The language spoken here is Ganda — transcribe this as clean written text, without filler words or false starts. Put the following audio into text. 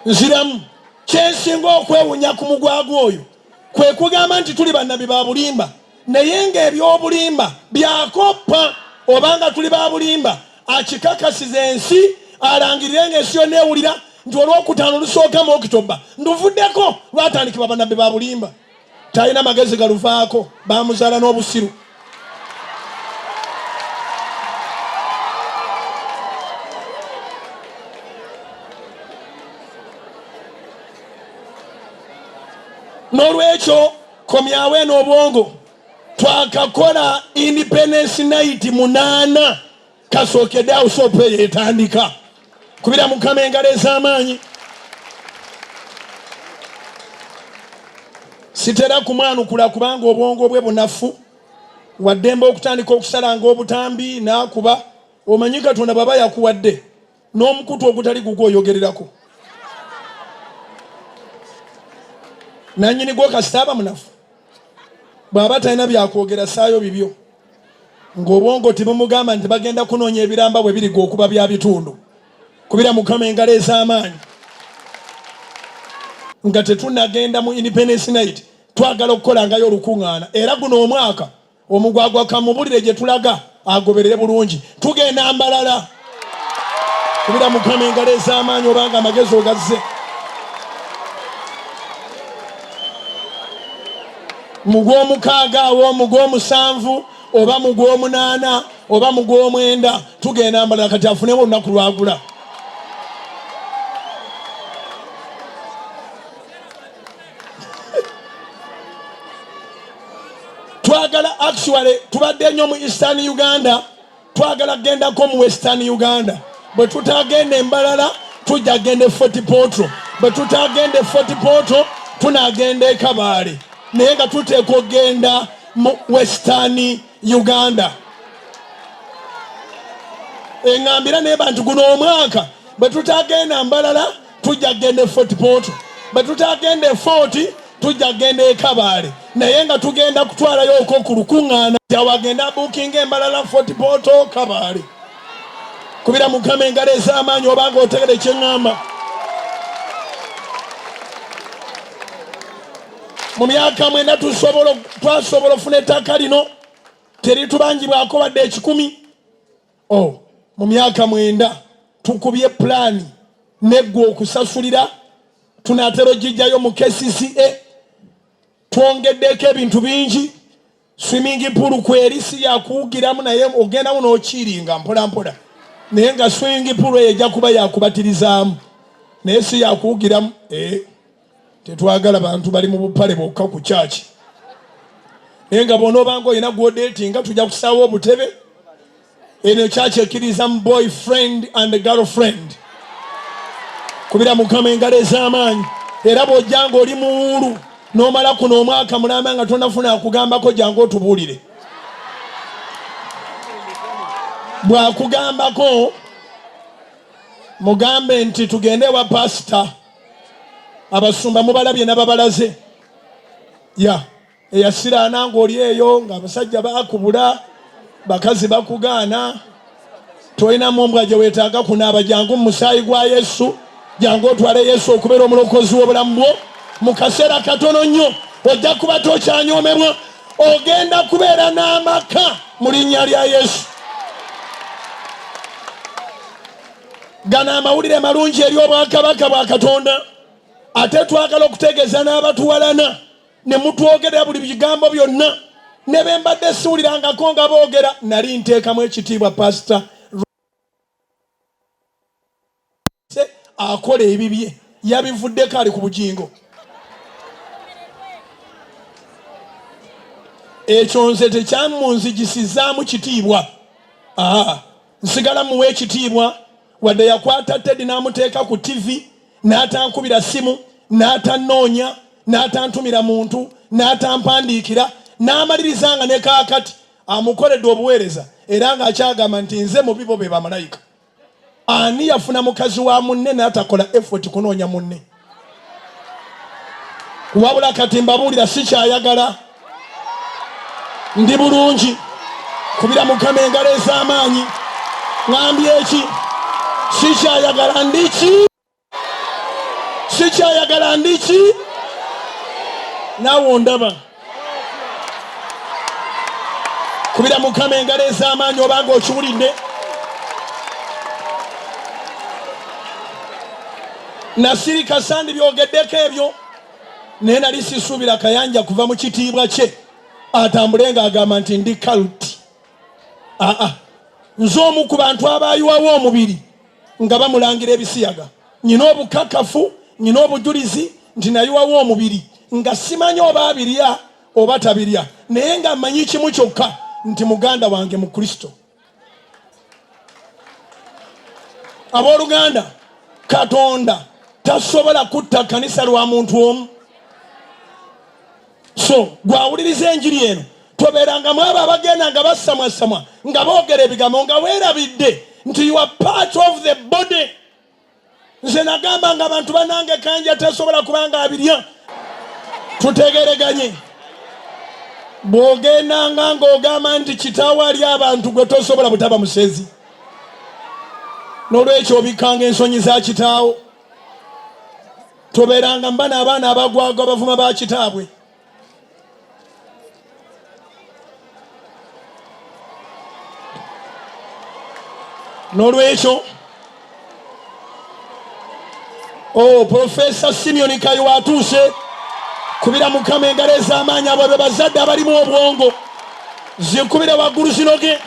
nziramu kyensinga okwewunya ku mugwagu oyo kwe kugamba nti tuli bannabi ba bulimba naye ng'ebyobulimba byakoppa obanga tuli ba bulimba akikakasiza ensi alangirire ng'ensi yonna ewulira nti olwokutaano lusooka mu Okitoba nduvuddeko lwatandikibwa bannabi ba bulimba talina magezi galuvaako bamuzaala n'obusiru. N'olwekyo komyawo eno obwongo twakakola independence night 8 kasookedde awo sope yetandika kubira Mukama engalo ez'amaanyi. Sitera kumwanukula kubanga obwongo bwe bunafu waddembe okutandika okusalanga obutambi n'akuba omanyi Katonda baba yakuwadde n'omukutu ogutali gugwoyogererako nanyini gwo kasitaba munafu bw'aba talina byakwogera saayo bibyo ng'obwongo tibumugamba nti bagenda kunoonya ebiramba bwe biri gw'okuba bya bitundu kubira Mukama engalo ez'amaanyi nga tetunagenda mu independence night twagala okukolangayo olukungana era guno omwaka omugwagwa kamubulire gye tulaga agoberere bulungi tugenda Mbarara kubira Mukama engalo ez'amaanyi obanga amagezi ogazze mugw'omukaaga awo mugw'omusanvu oba mugw'omunaana oba mugw'omwenda tugenda Mbarara kati afunemu olunaku lwagula. Twagala actually tubadde nnyo mu Eastern Uganda twagala gendako mu Western Uganda bwe tutagenda Mbarara tujja genda Fort Portal bwe tutagenda Fort Portal tunagenda e Kabale naye nga tuteekwa okgenda mu Western Uganda. Engambira naye bantu guno omwaka bwe tutagenda Mbarara tujja genda Fort Portal bwe tutagenda Fort tujja genda e Kabale naye nga tugenda kutwalayo okwo ku lukungana yawagenda booking Mbarara Fort Portal Kabale kubira Mukama engalo ez'amaanyi obanga otegere kyeŋŋamba. Mu myaka 9 twasobola ofuna ettaka lino teritubangibwako badde 10. Mu myaka 9 tukubye plani neggwa okusasulira tunatera ogijjayo mu KCCA twongeddeko ebintu bingi swimming pool kwerisi yakuwugiramu naye ogendamu n'okiringa mpola mpola naye nga swimming pool eyo ejja kuba yakubatirizaamu naye si yakuwugiramu tetwagala bantu bali mu bupale bokka ku church naye nga bw'onoobanga olina gw'odeetinga tujja kusaawo obutebe eno church ekkiriza mu boyfriend and girlfriend kubira Mukama engalo ez'amaanyi era bw'ojjanga oli muwulu n'omala kuno omwaka mulamba nga tonafuna akugambako jangu otubuulire bw'akugambako mugambe nti tugende wa pasita abasumba mubalabye n'ababalaze eyasiraana ng'oli eyo ng'abasajja bakubula bakazi bakugaana tolinamu mbwa gye weetaaga kunaaba jangu mu musaayi gwa Yesu jangu otwale Yesu okubeera omulokozi w'obulamu bwo mu kaseera katono nnyo ojja kuba tokyanyoomebwa ogenda kubeera n'amaka mu linnya lya Yesu. Gano amawulire malungi eri obwakabaka bwa Katonda ate twagala okutegeeza n'abatuwalana ne mutwogerera buli bigambo byonna ne be mbadde siwulirangako nga boogera nali nteekamu ekitiibwa pasita akola ebibye yabivuddeko ali ku bujingo ekyo nze tekyamunzigisizaamu kitiibwa nsigala muwa ekitiibwa wadde yakwata Teddy n'amuteeka ku TV n'atankubira simu n'atanoonya n'atantumira muntu n'atampandiikira n'amaliriza ne kaakati amukoledde obuweereza era ng'akyagamba nti nze mu bibo be bamalayika. Ani yafuna mukazi wa munne n'atakola effort kunoonya munne wabula kati mbabuulira sikyayagala ndi bulungi kubira Mukama engalo ez'amaanyi ngambye eki sikyayagala ndiki sikyayagala ndiki naawe ondaba kubira Mukama engalo ez'amaanyi obanga okiwulidde. Nasirika Sandi byogeddeko ebyo naye nali sisuubira Kayanja kuva mu kitiibwa kye atambule ng'agamba nti ndi kalti. Nze omu ku bantu abaayiwawo omubiri nga bamulangira ebisiyaga. Nyina obukakafu, nyina obujulizi nti nayiwawo omubiri nga simanyi oba abirya oba tabirya, naye nga mmanyi kimu kyokka nti muganda wange mu Kristo. Abooluganda, Katonda tasobola kutta kanisa lwa muntu omu. So gwawuliriza enjiri eno tobeerangamu abo abagenda nga basamwasamwa nga boogera ebigambo nga weerabidde nti you are part of the body. Nze nagamba nga abantu banange Kanja tasobola kubanga abirya. Tutegereganye. Bw'ogendanga ng'ogamba nti kitaawo ali abantu gwe tosobola butaba musezi. N'olwekyo obikkanga ensonyi za kitaawo. Tobeeranga mbana abaana abagwaga abavuma ba kitaabwe. N'olwekyo Profesa Simeon Kayo atuuse kubira Mukama engalo ez'amaanyi abo be bazadde abalimu obwongo zinkubire waggulu zinoge.